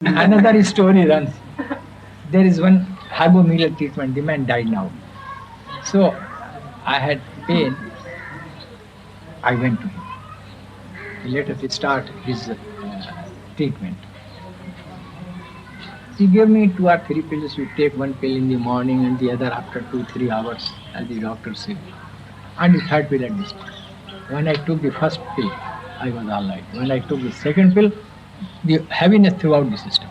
Another story runs. There is one Harbomiller treatment. The man died now. So I had pain. I went to him. He let us start his treatment. He gave me 2 or 3 pills. You take one pill in the morning and the other after 2, 3 hours, as the doctor said. And the third pill at this time. When I took the first pill, I was all right. When I took the second pill, the heaviness throughout the system.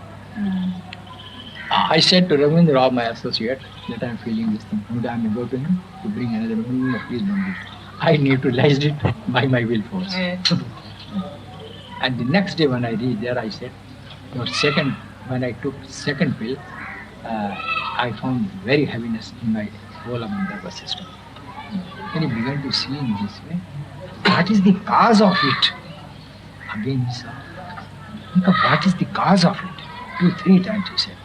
I said to Ravindra Rao, my associate, that I am feeling this thing. And I may go to him to bring another. No, please don't do it. I neutralized it by my will force. And the next day when I reached there, I said, when I took second pill, I found very heaviness in my whole of my nervous system. Then he began to see in this way, what is the cause of it? Again he saw, what is the cause of it? 2, 3 times he said.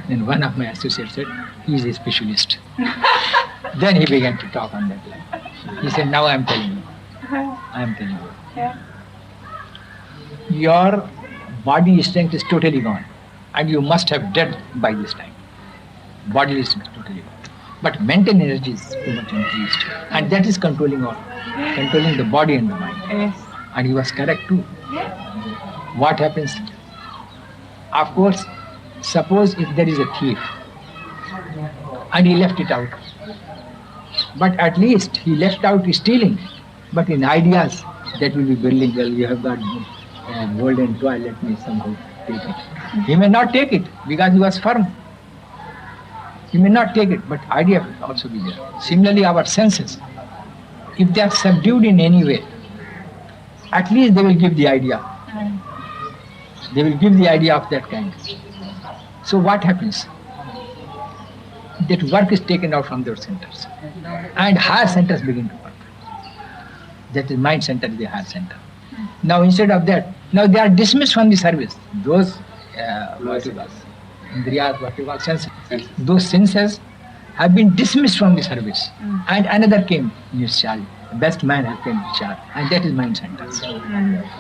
Then one of my associates said, he is a specialist. Then he began to talk on that line. He said, now I am telling you. I am telling you. Yeah. Your body strength is totally gone. And you must have dead by this time. Bodily strength is totally gone. But mental energy is too much increased. And that is controlling the body and the mind. Yes. And he was correct too. What happens? Of course, suppose if there is a thief and he left it out. But at least he left out stealing. But in ideas, that will be building, well, you have got golden toy, let me somehow take it. He may not take it because he was firm. He may not take it, but idea will also be there. Similarly, our senses, if they are subdued in any way, at least they will give the idea. They will give the idea of that kind. So what happens? That work is taken out from those centers. And higher centers begin to work. That is mind center is the higher center. Now instead of that, now they are dismissed from the service. Those Indriyas, what you call senses. Those senses have been dismissed from the service. And another came in his charge. The best man has came in charge. And that is mind centers.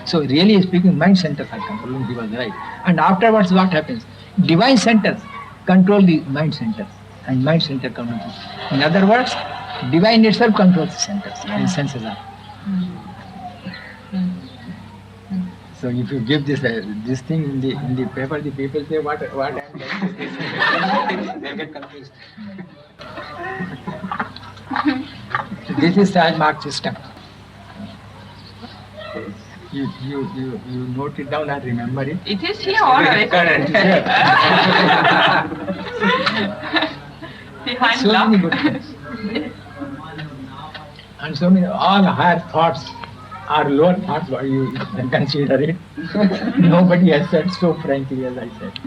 So really speaking, mind centers are controlling, he was right. And afterwards what happens? Divine centers control the mind centers. And mind center controls. In other words, divine itself controls the centers. And senses are. So if you give this thing in the paper, the people say, what I am doing? They get confused. This is Sahaj system. You note it down and remember it. It is here already. Correct. Behind So lock. many good things. And so many, all higher thoughts are lower thoughts, what you consider it. Nobody has said so frankly as I said.